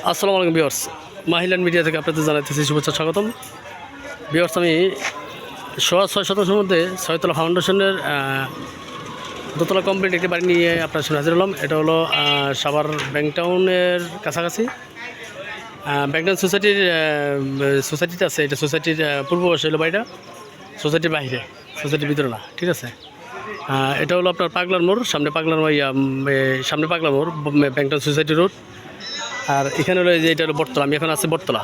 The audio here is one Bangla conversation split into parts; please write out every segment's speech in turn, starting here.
আসসালামু আলাইকুম ভিউয়ার্স, মাহিলান মিডিয়া থেকে আপনাদের জানাইতেছি শুভেচ্ছা স্বাগতম। ভিউয়ার্স, আমি 6.6 শতাংশের মধ্যে ছয়তলা ফাউন্ডেশনের দোতলা কমপ্লিট একটি বাড়ি নিয়ে আপনার সামনে হাজির হলাম। এটা হলো সাভার ব্যাংকটাউনের কাছাকাছি ব্যাংকটাউন সোসাইটিতে আছে। এটা সোসাইটির পূর্ব পাশে হলো বাড়িটা, সোসাইটির বাইরে, সোসাইটির ভিতরে না, ঠিক আছে। এটা হলো আপনার পাগলার মোড়, সামনে পাগলা মোড়, ব্যাংকটাউন সোসাইটি রোড। আর এখানে হলো যে এটা হলো বটতলা, আমি এখন আছি বটতলা।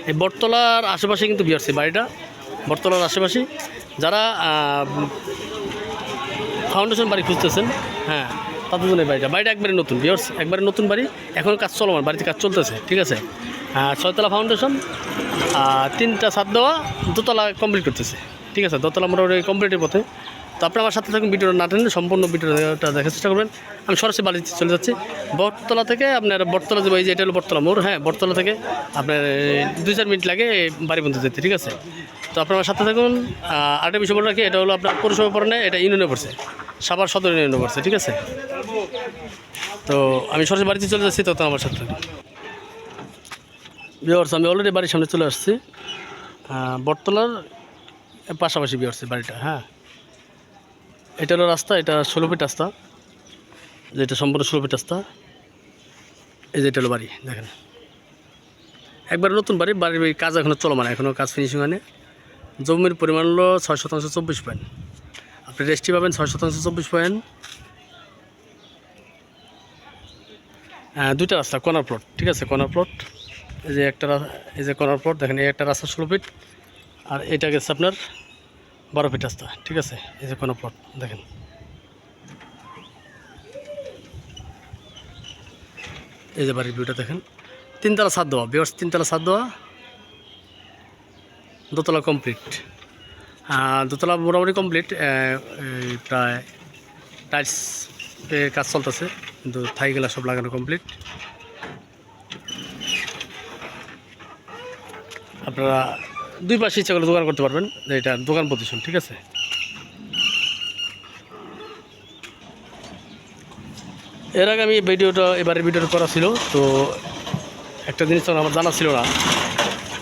এই বটতলার আশেপাশে কিন্তু বিয়ারছি বাড়িটা, বটতলার আশেপাশে যারা ফাউন্ডেশন বাড়ি খুঁজতেছেন, হ্যাঁ, তাদের জন্য বাড়িটা একবারে নতুন বিয়ার্স, একবারে নতুন বাড়ি, এখনও কাজ চলমান, বাড়িতে কাজ চলতেছে, ঠিক আছে। 6তলা ফাউন্ডেশন, 3টা ছাদ দেওয়া, দোতলা কমপ্লিট করতেছে, ঠিক আছে। দোতলা মোটামুটি কমপ্লিটের পথে। তো আপনার আমার সাথে থাকুন, ভিডিওটা না টেনে সম্পূর্ণ ভিডিওটা দেখার চেষ্টা করবেন। আমি সরাসরি বাড়িতে চলে যাচ্ছি বটতলা থেকে। আপনার বটতলা যে এটা হলো বটতলা মোড়, হ্যাঁ, বটতলা থেকে আপনার 2-4 মিনিট লাগে বাড়ি পর্যন্ত যেতে, ঠিক আছে। তো আপনার আমার সাথে থাকুন। আরেকটা বিষয় বলে রাখি, এটা হলো আপনার পৌরসভা পড়ে না, এটা ইউনিয়নে পড়ছে, সাভার সদর ইউনিয়নে পড়ছে, ঠিক আছে। তো আমি সরাসরি বাড়িতে চলে যাচ্ছি, তখন আমার সাথে থাকুন। ভিউয়ার্স, আমি অলরেডি বাড়ির সামনে চলে আসছি, বটতলার পাশাপাশি ভিউয়ার্স বাড়িটা। হ্যাঁ, এটা হলো রাস্তা, এটা 16 ফিট রাস্তা, যেটা সম্পূর্ণ 16 ফিট রাস্তা। এই যে এটা হলো বাড়ি, দেখেন একবার নতুন বাড়ির কাজ এখনও চলমান, এখনও কাজ ফিনিশিং হয়নি। জমির পরিমাণ হলো 6/24 পয়েন্ট। আপনি রেস্টি পাবেন 6/24 পয়েন্ট। 2টা রাস্তা, কর্নার প্লট, ঠিক আছে, কর্নার প্লট। এই যে কর্নার প্লট দেখেন, এই একটা রাস্তা 16 ফিট, আর এটা গেছে আপনার 12 ফিট রাস্তা, ঠিক আছে। এই যে কর্নার প্লট দেখেন, এই যে বাড়ির ভিউটা দেখেন। 3তলা ছাদ দেওয়া ভিউয়ার্স, 3তলা ছাদ দেওয়া, দোতলা কমপ্লিট। দোতলা মোটামুটি কমপ্লিট, প্রায় টাইলস কাজ চলতেছে, কিন্তু থাইগুলা সব লাগানো কমপ্লিট। আপনারা দুই পাশে ইচ্ছা করলে দোকান করতে পারবেন, এটা দোকান প্রতিষ্ঠান, ঠিক আছে। এর আগে আমি এবারের ভিডিওটা করা ছিল, তো একটা জিনিস তখন আমার জানা ছিল না,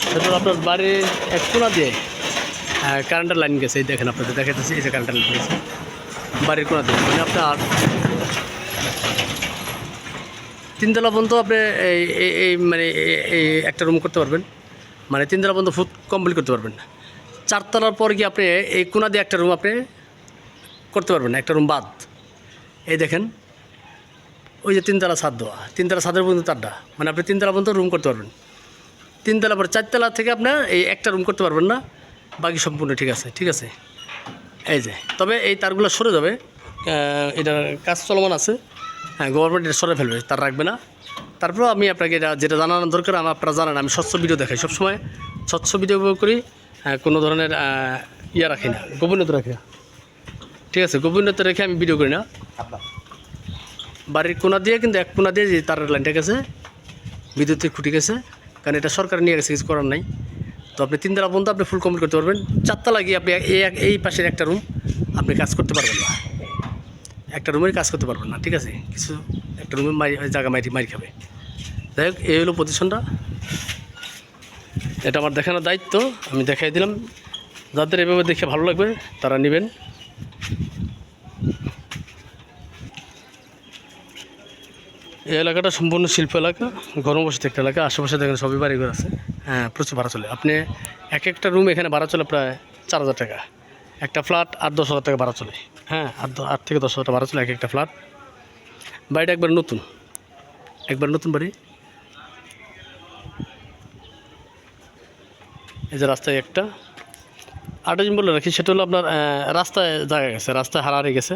সেটা আপনার বাড়ির এক কোণা দিয়ে কারেন্টের লাইন গেছে। এই দেখেন, আপনাদের দেখাতেছি, এই যে কারেন্টের লাইন গেছে বাড়ির কোণা দিয়ে, মানে আপনার 3তলা পর্যন্ত আপনি মানে এই একটা রুম করতে পারবেন, মানে 3তলা পর্যন্ত ফুট কমপ্লিট করতে পারবেন না। 4তলার পর গিয়ে আপনি এই কোণা দিয়ে একটা রুম আপনি করতে পারবেন না, একটা রুম বাদ। এই দেখেন, ওই যে 3তলা ছাদ দেওয়া, 3তলা ছাদের পর্যন্ত 4টা, মানে আপনি 3তলা পর্যন্ত রুম করতে পারবেন। 3তলা পরে 4তলা থেকে আপনার এই একটা রুম করতে পারবেন না, বাকি সম্পূর্ণ ঠিক আছে, ঠিক আছে। এই যে, তবে এই তারগুলো সরে যাবে, এটার কাজ চলমান আছে, হ্যাঁ, গভর্নমেন্ট এটা সরে ফেলবে, তার রাখবে না। তারপরেও আমি আপনাকে এটা যেটা জানানোর দরকার, আপনারা জানান, আমি স্বচ্ছ ভিডিও দেখাই সবসময়, স্বচ্ছ ভিডিও করি, কোনো ধরনের রাখি না, গোপনীয়তা রাখি না, ঠিক আছে। গোপনীয়তা রেখে আমি ভিডিও করি না। বাড়ির কোণা দিয়ে কিন্তু এক কোণা দিয়ে যে তারের লাইনটা গেছে, বিদ্যুতের খুঁটি গেছে, কারণ এটা সরকার নিয়ে গেছে, কিছু করার নাই। তো আপনি 3তলা পর্যন্ত আপনি ফুল কমপ্লিট করতে পারবেন। 4তলা গিয়ে আপনি এই পাশের একটা রুম আপনি কাজ করতে পারবেন না, একটা রুমের কাজ করতে পারবেন না, ঠিক আছে। কিছু একটা রুমে জায়গা মারি খাবে। যাই হোক, এই হলো পজিশনটা, এটা আমার দেখানোর দায়িত্ব, আমি দেখাই দিলাম। যাদের এভাবে দেখে ভালো লাগবে তারা নেবেন। এই এলাকাটা সম্পূর্ণ শিল্প এলাকা, ঘনবসতি একটা এলাকা, আশেপাশে দেখেন সবই বাড়িঘর আছে, হ্যাঁ, প্রচুর ভাড়া চলে। আপনি একটা রুম এখানে ভাড়া চলে প্রায় 4,000 টাকা, একটা ফ্ল্যাট 8-10 হাজার টাকা ভাড়া চলে, হ্যাঁ, 8 থেকে 10 হাজার টাকা ভাড়া চলে একটা ফ্ল্যাট। বাড়িটা একবার নতুন বাড়ি। এই যে রাস্তায় একটা আরেকটা জিনিস বলে রাখি, সেটা হলো আপনার রাস্তায় জায়গা গেছে, রাস্তায় হারিয়ে গেছে।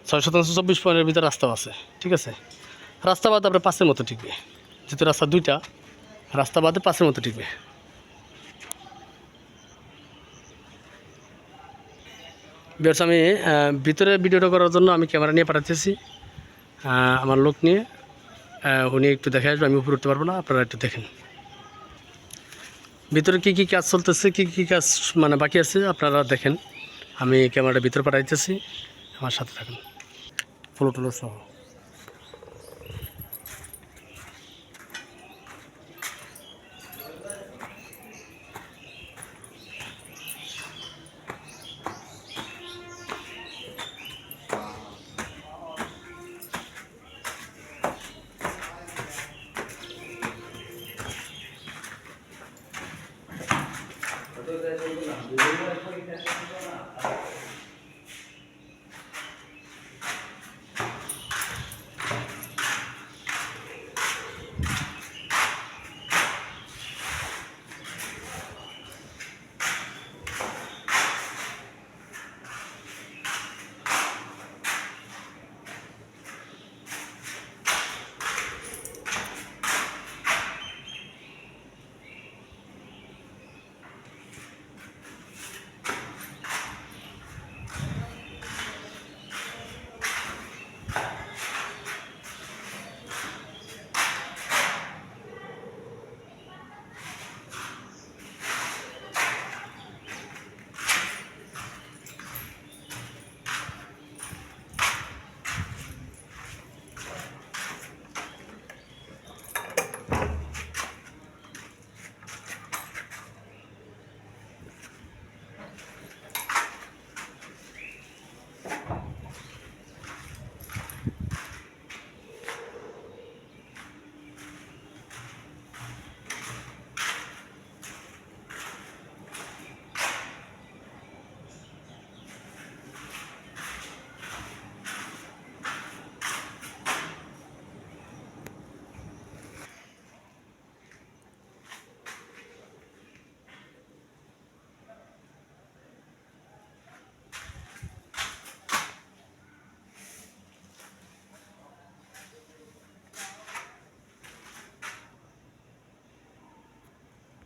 6/24 পয়েন্টের ভিতরে রাস্তাও আছে, ঠিক আছে। রাস্তা বাদে আপনার 5-এর মতো টিকবে, যেহেতু রাস্তা 2টা, রাস্তা বাদে 5-এর মতো টিকবে। বিকজ আমি ভিতরে ভিডিওটা করার জন্য আমি ক্যামেরা নিয়ে পাঠাতেছি, আমার লোক নিয়ে, উনি একটু দেখে আসবে, আমি উপরে উঠতে পারবো না, আপনারা একটু দেখেন ভিতরে কী কী কাজ চলতেছে, কী কাজ মানে বাকি আছে, আপনারা দেখেন। আমি ক্যামেরাটা ভিতরে পাঠাইতেছি, আমার সাথে থাকুন, ফলো টলো সহ।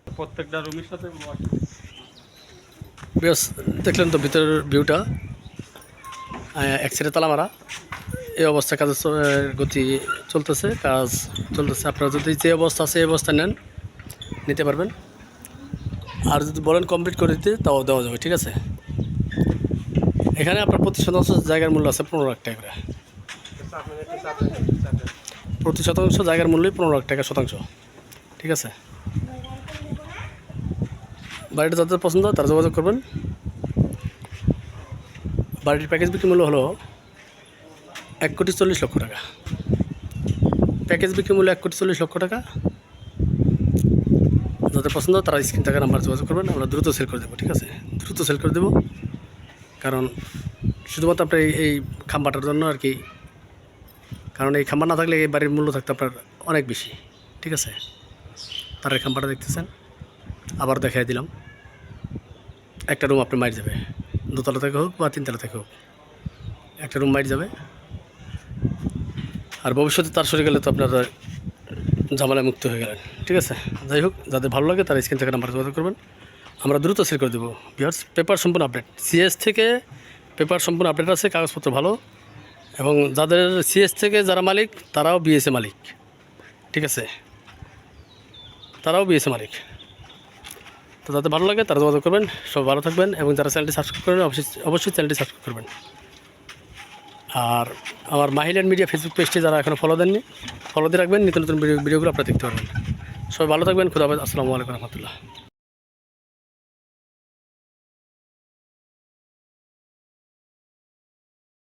প্রত্যেকটা রুমের সাথে বেশ, দেখলেন তো ভিতরের ভিউটা, এক সাইডে তালা মারা। এই অবস্থায় কাজের গতি চলতেছে, কাজ চলতেছে। আপনারা যদি যে অবস্থা আছে এই অবস্থা নেন, নিতে পারবেন। আর যদি বলেন কমপ্লিট করে দিতে, তাও দেওয়া যাবে, ঠিক আছে। এখানে আপনার প্রতি শতাংশ জায়গার মূল্য আছে 15 লাখ টাকা করে। প্রতি শতাংশ জায়গার মূল্যই 15 লাখ টাকা শতাংশ, ঠিক আছে। বাড়িটা যাদের পছন্দ তারা যোগাযোগ করবেন। বাড়ির প্যাকেজ বিক্রি মূল্য হলো 1,40,00,000 টাকা। প্যাকেজ বিক্রি মূল্য 1,40,00,000 টাকা। যাদের পছন্দ তারা স্ক্রিন টাকা নাম্বার যোগাযোগ করবেন, আমরা দ্রুত সেল করে দেবো, ঠিক আছে। দ্রুত সেল করে দেবো, কারণ শুধুমাত্র আপনার এই খাম্বাটার জন্য আর কি। কারণ এই খাম্বা না থাকলে এই বাড়ির মূল্য থাকতো আপনার অনেক বেশি, ঠিক আছে। তার এই খাম্বাটা দেখতেছেন, আবার দেখাই দিলাম। একটা রুম আপনি মাইট যাবে, দোতলা থেকে হোক বা 3তলা থেকে হোক, একটা রুম মাইট যাবে। আর ভবিষ্যতে তার সরে গেলে তো আপনারা ঝামেলায় মুক্ত হয়ে গেলেন, ঠিক আছে। যাই হোক, যাদের ভালো লাগে তারা স্ক্রিন থেকে নাম্বার যোগাযোগ করবেন, আমরা দ্রুত সেল করে দেবো। ভিউয়ার্স, পেপার সম্পূর্ণ আপডেট, সিএস থেকে পেপার সম্পূর্ণ আপডেট আছে, কাগজপত্র ভালো। এবং যাদের সিএস থেকে যারা মালিক তারাও বিএসএ মালিক, ঠিক আছে, তারাও বিএসএ মালিক। তো যাদের ভালো লাগে তারা যোগাযোগ করবেন। সব ভালো থাকবেন, এবং যারা চ্যানেলটি সাবস্ক্রাইব করবেন অবশ্যই চ্যানেলটি সাবস্ক্রাইব করবেন। আর আমার মাহিল্যান্ড মিডিয়া ফেসবুক পেজটি যারা এখনও ফলো দেননি, ফলো দিয়ে রাখবেন, নিত্য নতুন ভিডিওগুলো আপনারা দেখতে পারবেন। সবাই ভালো থাকবেন, খুদা হাফেজ, আসসালামু আলাইকুম রহমতুল্লাহ।